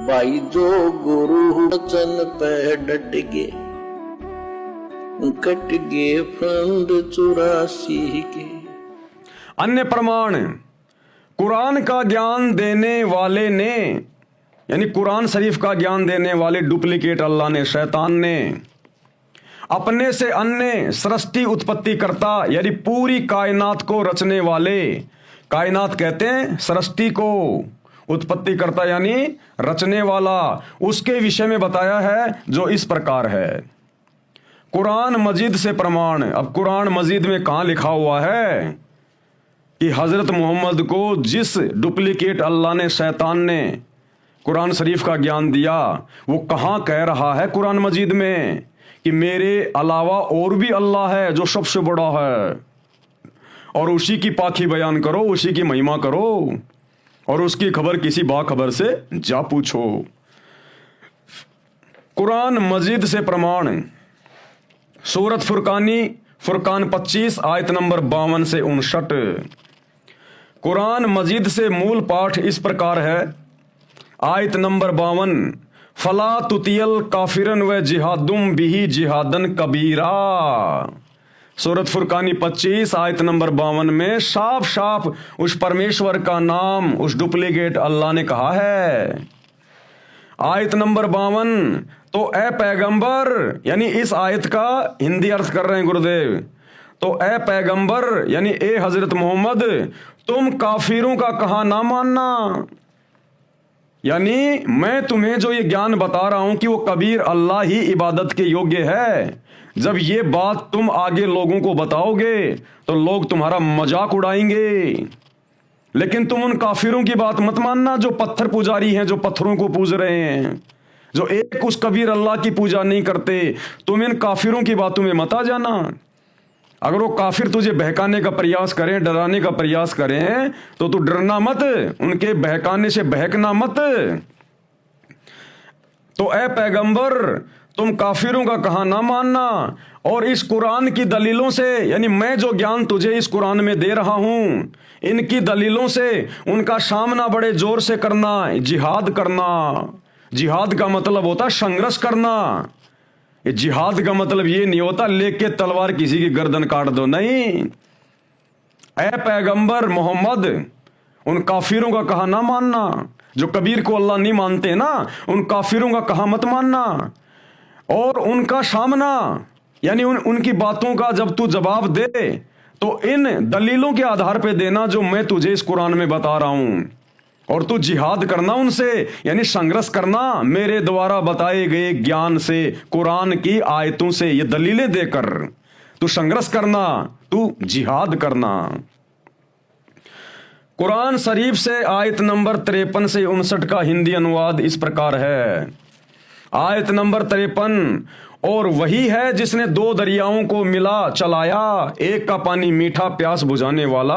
भाई जो गुरु वचन पे डट गे, कट गे फंद 84 के। अन्य प्रमाण, कुरान का ज्ञान देने वाले ने, यानी कुरान शरीफ का ज्ञान देने वाले डुप्लीकेट अल्लाह ने, शैतान ने अपने से अन्य सृष्टि उत्पत्ति करता, यानी पूरी कायनात को रचने वाले, कायनात कहते हैं सृष्टि को, उत्पत्ति करता यानी रचने वाला, उसके विषय में बताया है जो इस प्रकार है। कुरान मजीद से प्रमाण। अब कुरान मजीद में कहाँ लिखा हुआ है कि हजरत मोहम्मद को जिस डुप्लीकेट अल्लाह ने, शैतान ने कुरान शरीफ का ज्ञान दिया, वो कहाँ कह रहा है कुरान मजीद में कि मेरे अलावा और भी अल्लाह है जो सबसे बड़ा है, और उसी की पाखी बयान करो, उसी की महिमा करो, और उसकी खबर किसी बाखबर से जा पूछो। कुरान मजीद से प्रमाण, सूरत फुरकानी, फुरकान 25 आयत नंबर 52 से 59। कुरान मजीद से मूल पाठ इस प्रकार है, आयत नंबर 52, फला तुतियल काफिरन व जिहादुम बिही जिहादन कबीरा। सूरत फुरकानी 25 आयत नंबर 52 में साफ साफ उस परमेश्वर का नाम उस डुप्लीकेट अल्लाह ने कहा है। आयत नंबर 52, तो ए पैगंबर, यानी इस आयत का हिंदी अर्थ कर रहे हैं गुरुदेव, तो ए पैगंबर यानी ए हजरत मोहम्मद, तुम काफिरों का कहा ना मानना, यानी मैं तुम्हें जो ये ज्ञान बता रहा हूं कि वो कबीर अल्लाह ही इबादत के योग्य है, जब ये बात तुम आगे लोगों को बताओगे तो लोग तुम्हारा मजाक उड़ाएंगे, लेकिन तुम उन काफिरों की बात मत मानना जो पत्थर पुजारी हैं, जो पत्थरों को पूज रहे हैं, जो एक उस कबीर अल्लाह की पूजा नहीं करते। तुम इन काफिरों की बातों में मत आ जाना। अगर वो काफिर तुझे बहकाने का प्रयास करें, डराने का प्रयास करें, तो तू डरना मत, उनके बहकाने से बहकना मत। तो ए पैगंबर, तुम काफिरों का कहा ना मानना, और इस कुरान की दलीलों से, यानी मैं जो ज्ञान तुझे इस कुरान में दे रहा हूं, इनकी दलीलों से उनका सामना बड़े जोर से करना, जिहाद करना। जिहाद का मतलब होता संघर्ष करना। ये जिहाद का मतलब ये नहीं होता लेके तलवार किसी की गर्दन काट दो, नहीं। ऐ पैगंबर मोहम्मद, उन काफिरों का कहा ना मानना, जो कबीर को अल्लाह नहीं मानते ना, उन काफिरों का कहा मत मानना, और उनका सामना, यानी उनकी बातों का जब तू जवाब दे तो इन दलीलों के आधार पे देना जो मैं तुझे इस कुरान में बता रहा हूं, और तू जिहाद करना उनसे, यानी संघर्ष करना मेरे द्वारा बताए गए ज्ञान से, कुरान की आयतों से, ये दलीलें देकर तू संघर्ष करना, तू जिहाद करना। कुरान शरीफ से आयत नंबर 53 से 59 का हिंदी अनुवाद इस प्रकार है। आयत नंबर 53, और वही है जिसने दो दरियाओं को मिला चलाया, एक का पानी मीठा प्यास बुझाने वाला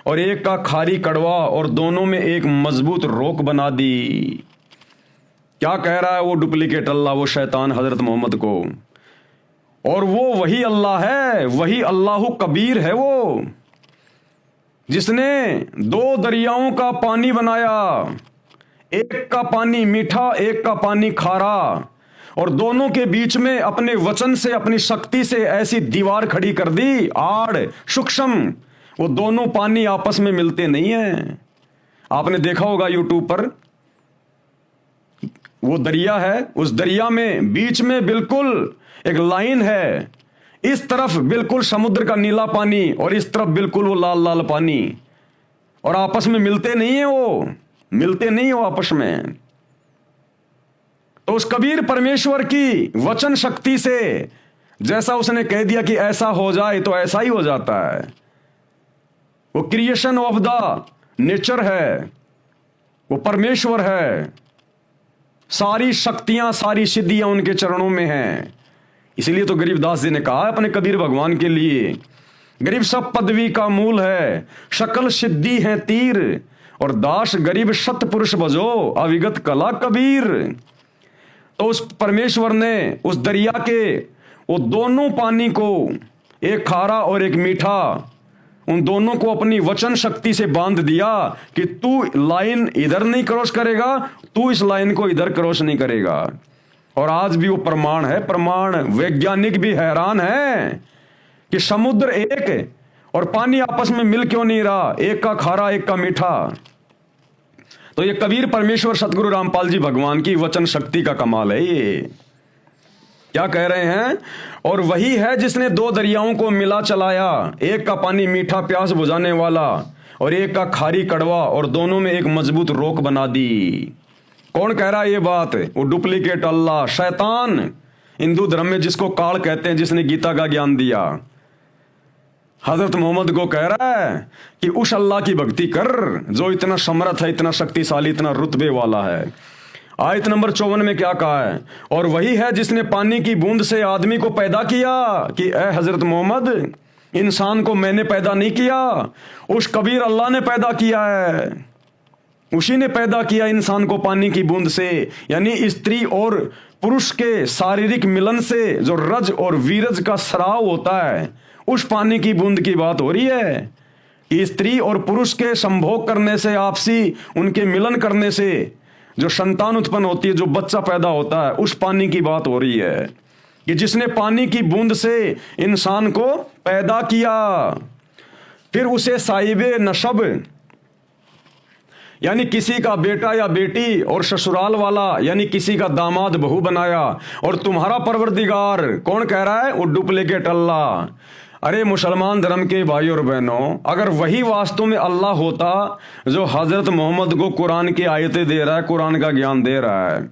और एक का खारी कड़वा, और दोनों में एक मजबूत रोक बना दी। क्या कह रहा है वो डुप्लीकेट अल्लाह, वो शैतान हजरत मोहम्मद को? और वो वही अल्लाह है, वही अल्लाह कबीर है वो, जिसने दो दरियाओं का पानी बनाया, एक का पानी मीठा एक का पानी खारा, और दोनों के बीच में अपने वचन से, अपनी शक्ति से ऐसी दीवार खड़ी कर दी, आड़ सूक्ष्म। वो दोनों पानी आपस में मिलते नहीं है। आपने देखा होगा यूट्यूब पर, वो दरिया है, उस दरिया में बीच में बिल्कुल एक लाइन है, इस तरफ बिल्कुल समुद्र का नीला पानी और इस तरफ बिल्कुल वो लाल लाल पानी, और आपस में मिलते नहीं है, वो मिलते नहीं हो आपस में। तो उस कबीर परमेश्वर की वचन शक्ति से जैसा उसने कह दिया कि ऐसा हो जाए तो ऐसा ही हो जाता है। वो क्रिएशन ऑफ द नेचर है, वो परमेश्वर है, सारी शक्तियां सारी सिद्धियां उनके चरणों में हैं। इसलिए तो गरीबदास जी ने कहा अपने कबीर भगवान के लिए, गरीब सब पदवी का मूल है, शकल सिद्धि है तीर, और दास गरीब सत पुरुष बजो अविगत कला कबीर। तो उस परमेश्वर ने उस दरिया के वो दोनों पानी को, एक खारा और एक मीठा, उन दोनों को अपनी वचन शक्ति से बांध दिया कि तू लाइन इधर नहीं क्रॉस करेगा, तू इस लाइन को इधर क्रॉस नहीं करेगा। और आज भी वो प्रमाण है, प्रमाण। वैज्ञानिक भी हैरान है कि समुद्र एक और पानी आपस में मिल क्यों नहीं रहा, एक का खारा एक का मीठा। तो ये कबीर परमेश्वर सतगुरु रामपाल जी भगवान की वचन शक्ति का कमाल है। ये क्या कह रहे हैं? और वही है जिसने दो दरियाओं को मिला चलाया, एक का पानी मीठा प्यास बुझाने वाला और एक का खारी कड़वा, और दोनों में एक मजबूत रोक बना दी। कौन कह रहा है ये बात? वो डुप्लीकेट अल्लाह, शैतान, हिंदू धर्म में जिसको काल कहते हैं, जिसने गीता का ज्ञान दिया, हजरत मोहम्मद को कह रहा है कि उस अल्लाह की भक्ति कर जो इतना समर्थ है, इतना शक्तिशाली, इतना रुतबे वाला है। आयत नंबर 54 में क्या कहा है? और वही है जिसने पानी की बूंद से आदमी को पैदा किया कि ए हजरत मोहम्मद, इंसान को मैंने पैदा नहीं किया, उस कबीर अल्लाह ने पैदा किया है। उसी ने पैदा किया इंसान को पानी की बूंद से, यानी स्त्री और पुरुष के शारीरिक मिलन से जो रज और वीरज का स्राव होता है, उस पानी की बूंद की बात हो रही है कि स्त्री और पुरुष के संभोग करने से, आपसी उनके मिलन करने से जो संतान उत्पन्न होती है, जो बच्चा पैदा होता है, उस पानी की बात हो रही है कि जिसने पानी की बूंद से इंसान को पैदा किया, फिर उसे साहिबे नशब यानी किसी का बेटा या बेटी और ससुराल वाला यानी किसी का दामाद बहू बनाया। और तुम्हारा परवरदिगार कौन कह रहा है? वो डुप्लीकेट अल्लाह। अरे मुसलमान धर्म के भाई और बहनों, अगर वही वास्तव में अल्लाह होता जो हजरत मोहम्मद को कुरान की आयतें दे रहा है, कुरान का ज्ञान दे रहा है,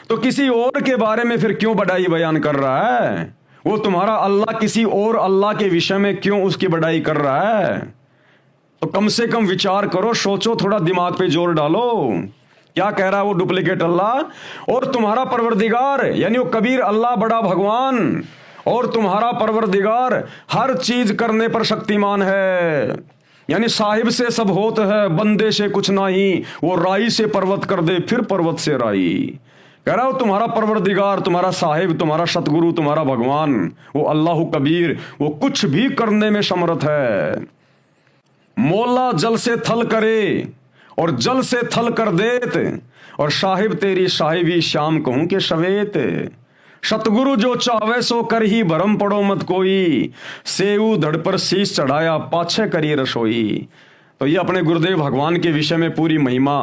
तो किसी और के बारे में फिर क्यों बढ़ाई बयान कर रहा है? वो तुम्हारा अल्लाह किसी और अल्लाह के विषय में क्यों उसकी बढ़ाई कर रहा है? तो कम से कम विचार करो, सोचो, थोड़ा दिमाग पे जोर डालो। क्या कह रहा है वो डुप्लीकेट अल्लाह? और तुम्हारा परवरदिगार यानी वो कबीर अल्लाह, बड़ा भगवान, और तुम्हारा परवरदिगार हर चीज करने पर शक्तिमान है, यानी साहिब से सब होत है, बंदे से कुछ नहीं, वो राई से पर्वत कर दे, फिर पर्वत से राई। कह रहा हो तुम्हारा परवरदिगार, तुम्हारा साहिब, तुम्हारा सतगुरु, तुम्हारा भगवान, वो अल्लाह कबीर, वो कुछ भी करने में समर्थ है। मौला जल से थल करे और जल से थल कर देत, और साहिब तेरी साहिबी शाम कहूं के सवेत। सतगुरु जो चावे सो कर ही भरम पड़ो मत कोई, सेऊ धड़ पर शीश चढ़ाया पाछे करी रसोई। तो ये अपने गुरुदेव भगवान के विषय में पूरी महिमा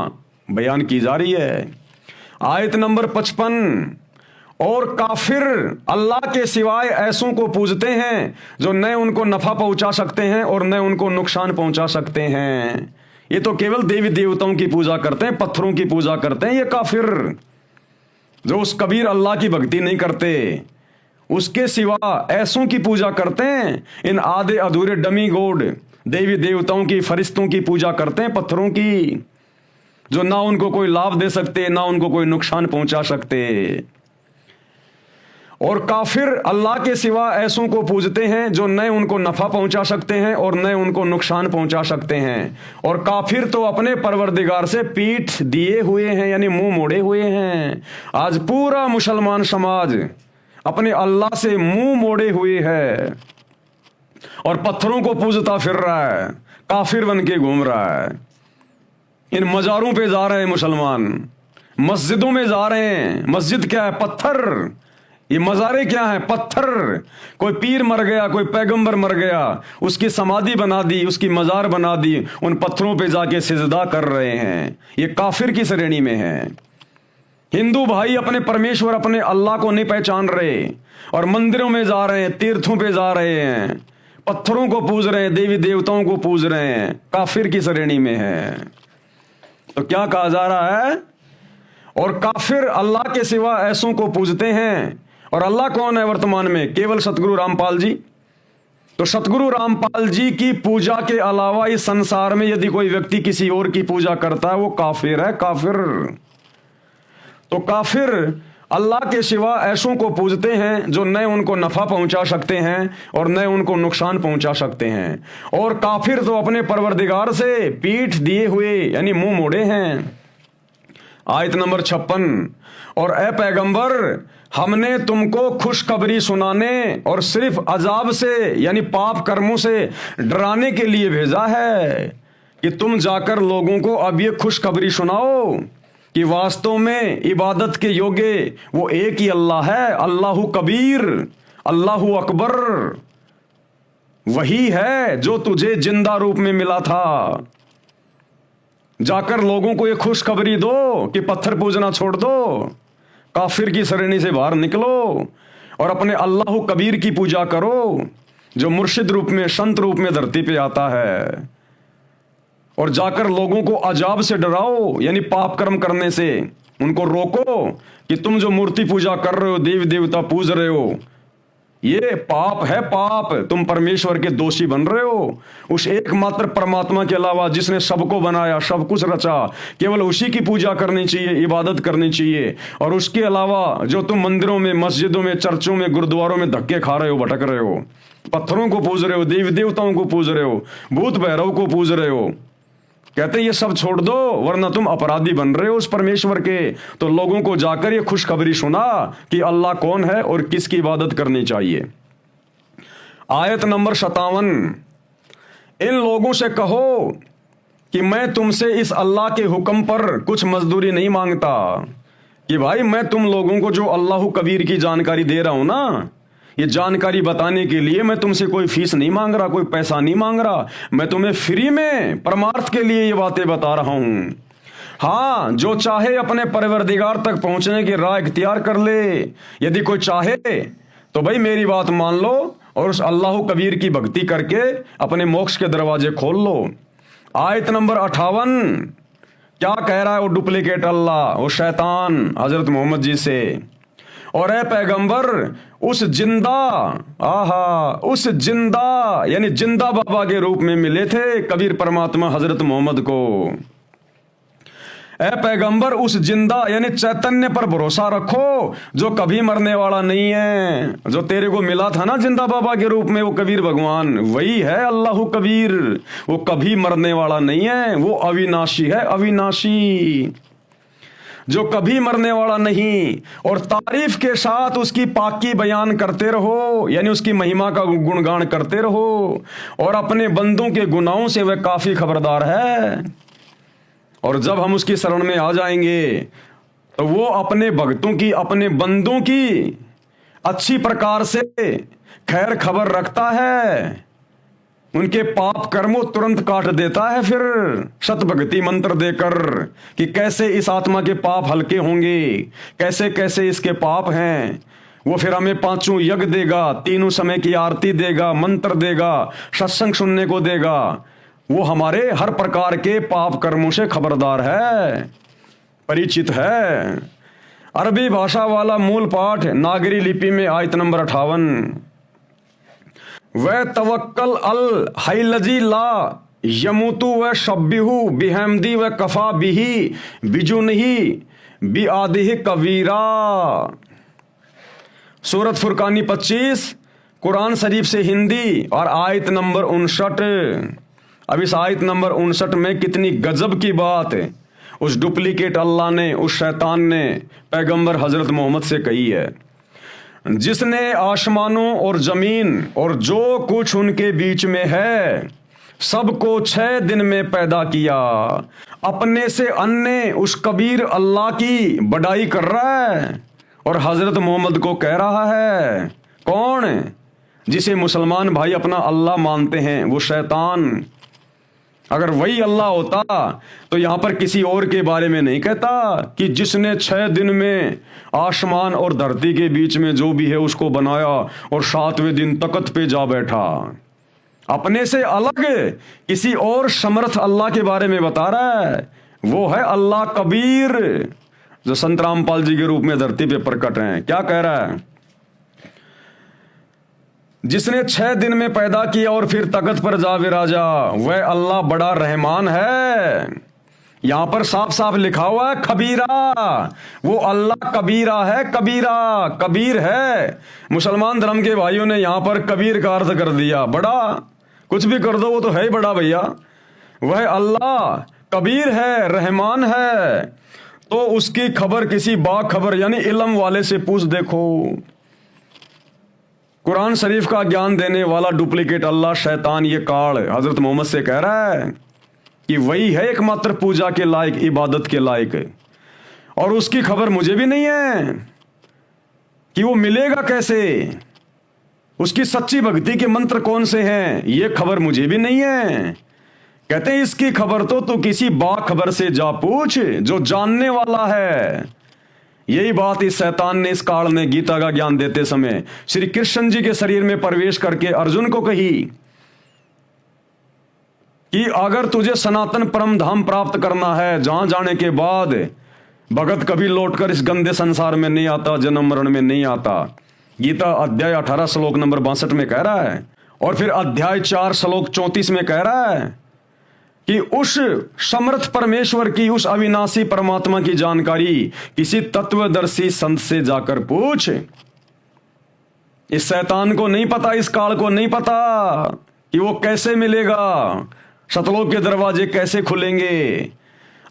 बयान की जा रही है। आयत नंबर 55, और काफिर अल्लाह के सिवाय ऐसों को पूजते हैं जो न उनको नफा पहुंचा सकते हैं और न उनको नुकसान पहुंचा सकते हैं। ये तो केवल देवी देवताओं की पूजा करते हैं, पत्थरों की पूजा करते हैं ये काफिर, जो उस कबीर अल्लाह की भक्ति नहीं करते, उसके सिवा ऐसों की पूजा करते हैं। इन आधे अधूरे डमी गॉड देवी देवताओं की, फरिश्तों की पूजा करते हैं, पत्थरों की, जो ना उनको कोई लाभ दे सकते, ना उनको कोई नुकसान पहुंचा सकते। और काफिर अल्लाह के सिवा ऐसों को पूजते हैं जो न उनको नफा पहुंचा सकते हैं और न उनको नुकसान पहुंचा सकते हैं। और काफिर तो अपने परवरदिगार से पीठ दिए हुए हैं, यानी मुंह मोड़े हुए हैं। आज पूरा मुसलमान समाज अपने अल्लाह से मुंह मोड़े हुए है और पत्थरों को पूजता फिर रहा है, काफिर बन के घूम रहा है। इन मजारों पे जा रहे हैं मुसलमान, मस्जिदों में जा रहे हैं। मस्जिद क्या है? पत्थर। ये मज़ारे क्या है? पत्थर। कोई पीर मर गया, कोई पैगंबर मर गया, उसकी समाधि बना दी, उसकी मज़ार बना दी, उन पत्थरों पे जाके सिजदा कर रहे हैं। ये काफिर की श्रेणी में है। हिंदू भाई अपने परमेश्वर, अपने अल्लाह को नहीं पहचान रहे और मंदिरों में जा रहे हैं, तीर्थों पे जा रहे हैं, पत्थरों को पूज रहे हैं, देवी देवताओं को पूज रहे हैं, काफिर की श्रेणी में है। तो क्या कहा जा रहा है? और काफिर अल्लाह के सिवा ऐसों को पूजते हैं। और अल्लाह कौन है वर्तमान में? केवल सतगुरु रामपाल जी। तो सतगुरु रामपाल जी की पूजा के अलावा इस संसार में यदि कोई व्यक्ति किसी और की पूजा करता है, वो काफिर है, काफिर। तो काफिर अल्लाह के सिवा ऐसों को पूजते हैं जो न उनको नफा पहुंचा सकते हैं और न उनको नुकसान पहुंचा सकते हैं। और काफिर तो अपने परवरदिगार से पीठ दिए हुए यानी मुंह मोड़े हैं। आयत नंबर 56। और ए पैगंबर, हमने तुमको खुशखबरी सुनाने और सिर्फ अजाब से यानी पाप कर्मों से डराने के लिए भेजा है कि तुम जाकर लोगों को अब ये खुशखबरी सुनाओ कि वास्तव में इबादत के योग्य वो एक ही अल्लाह है, अल्लाहु कबीर, अल्लाहु अकबर। वही है जो तुझे जिंदा रूप में मिला था। जाकर लोगों को ये खुशखबरी दो कि पत्थर पूजना छोड़ दो, काफिर की श्रेणी से बाहर निकलो और अपने अल्लाह कबीर की पूजा करो, जो मुर्शिद रूप में, संत रूप में धरती पे आता है। और जाकर लोगों को अजाब से डराओ यानी पाप कर्म करने से, उनको रोको कि तुम जो मूर्ति पूजा कर रहे हो, देवी देवता पूज रहे हो, ये पाप है, पाप, तुम परमेश्वर के दोषी बन रहे हो। उस एकमात्र परमात्मा के अलावा जिसने सबको बनाया, सब कुछ रचा, केवल उसी की पूजा करनी चाहिए, इबादत करनी चाहिए। और उसके अलावा जो तुम मंदिरों में, मस्जिदों में, चर्चों में, गुरुद्वारों में धक्के खा रहे हो, भटक रहे हो, पत्थरों को पूज रहे हो, देवी देवताओं को पूज रहे हो, भूत भैरव को पूज रहे हो, कहते ये सब छोड़ दो वरना तुम अपराधी बन रहे हो उस परमेश्वर के। तो लोगों को जाकर ये खुशखबरी सुना कि अल्लाह कौन है और किसकी इबादत करनी चाहिए। आयत नंबर 57। इन लोगों से कहो कि मैं तुमसे इस अल्लाह के हुक्म पर कुछ मजदूरी नहीं मांगता, कि भाई मैं तुम लोगों को जो अल्लाह कबीर की जानकारी दे रहा हूं ना, ये जानकारी बताने के लिए मैं तुमसे कोई फीस नहीं मांग रहा, कोई पैसा नहीं मांग रहा, मैं तुम्हें फ्री में परमार्थ के लिए ये बातें बता रहा हूं। हाँ, जो चाहे अपने परवरदिगार तक पहुंचने की राह इख्तियार कर ले। यदि कोई चाहे तो भाई मेरी बात मान लो और उस अल्लाह कबीर की भक्ति करके अपने मोक्ष के दरवाजे खोल लो। आयत नंबर 58 क्या कह रहा है वो डुप्लीकेट अल्लाह, वो शैतान हजरत मोहम्मद जी से, और ए पैगंबर उस जिंदा यानी जिंदा बाबा के रूप में मिले थे कबीर परमात्मा हजरत मोहम्मद को। ए पैगंबर उस जिंदा यानी चैतन्य पर भरोसा रखो जो कभी मरने वाला नहीं है। जो तेरे को मिला था ना जिंदा बाबा के रूप में, वो कबीर भगवान, वही है अल्लाह कबीर। वो कभी मरने वाला नहीं है, वो अविनाशी है, अविनाशी, जो कभी मरने वाला नहीं। और तारीफ के साथ उसकी पाकी बयान करते रहो यानी उसकी महिमा का गुणगान करते रहो, और अपने बंदों के गुनाहों से वह काफी खबरदार है। और जब हम उसकी शरण में आ जाएंगे तो वो अपने भक्तों की, अपने बंदों की अच्छी प्रकार से खैर खबर रखता है, उनके पाप कर्मों तुरंत काट देता है फिर सत भक्ति मंत्र देकर कि कैसे इस आत्मा के पाप हल्के होंगे, कैसे कैसे इसके पाप हैं। वो फिर हमें 5 यज्ञ देगा, 3 समय की आरती देगा, मंत्र देगा, सत्संग सुनने को देगा। वो हमारे हर प्रकार के पाप कर्मों से खबरदार है, परिचित है। अरबी भाषा वाला मूल पाठ नागरी लिपि में आयत नंबर 58। वह तवक्कल अल हैलजी ला यमुतु व शब्बिहु बिहमदी व कफा बिही बिजुनही बिआदिह कबीरा। सूरत फुरकानी 25 कुरान शरीफ से हिंदी और आयत नंबर 59। अब इस आयत नंबर 59 में कितनी गजब की बात है उस डुप्लीकेट अल्लाह ने, उस शैतान ने पैगंबर हजरत मोहम्मद से कही है, जिसने आसमानों और जमीन और जो कुछ उनके बीच में है सबको 6 दिन में पैदा किया। अपने से अन्य उस कबीर अल्लाह की बड़ाई कर रहा है और हजरत मोहम्मद को कह रहा है। कौन? जिसे मुसलमान भाई अपना अल्लाह मानते हैं, वो शैतान। अगर वही अल्लाह होता तो यहां पर किसी और के बारे में नहीं कहता कि जिसने 6 दिन में आसमान और धरती के बीच में जो भी है उसको बनाया और 7वें दिन तख्त पे जा बैठा। अपने से अलग किसी और समर्थ अल्लाह के बारे में बता रहा है, वो है अल्लाह कबीर जो संत रामपाल जी के रूप में धरती पे प्रकट हैं। क्या कह रहा है? जिसने 6 दिन में पैदा किया और फिर तख्त पर जा विराजा, वह अल्लाह बड़ा रहमान है। यहां पर साफ साफ लिखा हुआ है खबीरा, वो अल्लाह कबीरा है, कबीरा कबीर है। मुसलमान धर्म के भाइयों ने यहां पर कबीर का अर्थ कर दिया बड़ा, कुछ भी कर दो वो तो है ही बड़ा भैया। वह अल्लाह कबीर है, रहमान है। तो उसकी खबर किसी बाखबर यानी इल्म वाले से पूछ देखो। कुरान शरीफ का ज्ञान देने वाला डुप्लीकेट अल्लाह शैतान ये काल हजरत मोहम्मद से कह रहा है कि वही है एकमात्र पूजा के लायक, इबादत के लायक, और उसकी खबर मुझे भी नहीं है कि वो मिलेगा कैसे, उसकी सच्ची भक्ति के मंत्र कौन से हैं, ये खबर मुझे भी नहीं है। कहते हैं इसकी खबर तो तू किसी बाखबर से जा पूछ जो जानने वाला है। यही बात इस शैतान ने, इस काल ने गीता का ज्ञान देते समय श्री कृष्ण जी के शरीर में प्रवेश करके अर्जुन को कही कि अगर तुझे सनातन परम धाम प्राप्त करना है, जहां जाने के बाद भगत कभी लौटकर इस गंदे संसार में नहीं आता, जन्म मरण में नहीं आता। गीता अध्याय 18 श्लोक नंबर 62 में कह रहा है, और फिर अध्याय 4 श्लोक 34 में कह रहा है कि उस समर्थ परमेश्वर की, उस अविनाशी परमात्मा की जानकारी किसी तत्वदर्शी संत से जाकर पूछ। इस शैतान को नहीं पता, इस काल को नहीं पता कि वो कैसे मिलेगा, सतलोक के दरवाजे कैसे खुलेंगे।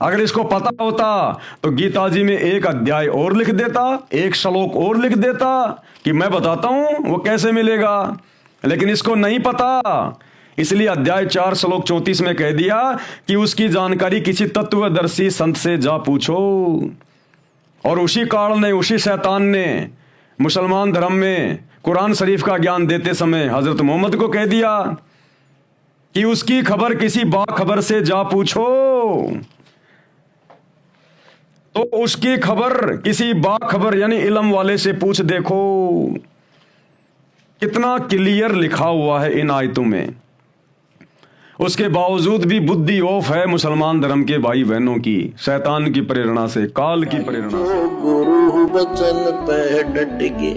अगर इसको पता होता तो गीता जी में एक अध्याय और लिख देता, एक श्लोक और लिख देता कि मैं बताता हूं वो कैसे मिलेगा, लेकिन इसको नहीं पता। इसलिए अध्याय 4 श्लोक 34 में कह दिया कि उसकी जानकारी किसी तत्वदर्शी संत से जा पूछो। और उसी काल ने, उसी शैतान ने मुसलमान धर्म में कुरान शरीफ का ज्ञान देते समय हजरत मोहम्मद को कह दिया कि उसकी खबर किसी बाखबर से जा पूछो। तो उसकी खबर किसी बाखबर यानी इल्म वाले से पूछ देखो। कितना क्लियर लिखा हुआ है इन आयतों में। उसके बावजूद भी बुद्धि ऑफ है मुसलमान धर्म के भाई बहनों की, शैतान की प्रेरणा से, काल की प्रेरणा से। गुरु वचन पे डट गे,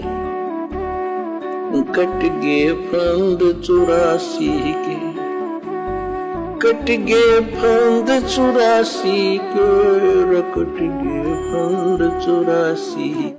कट गे फंद 84 के, कट गे फंद 84 के, कट गे फंद 84।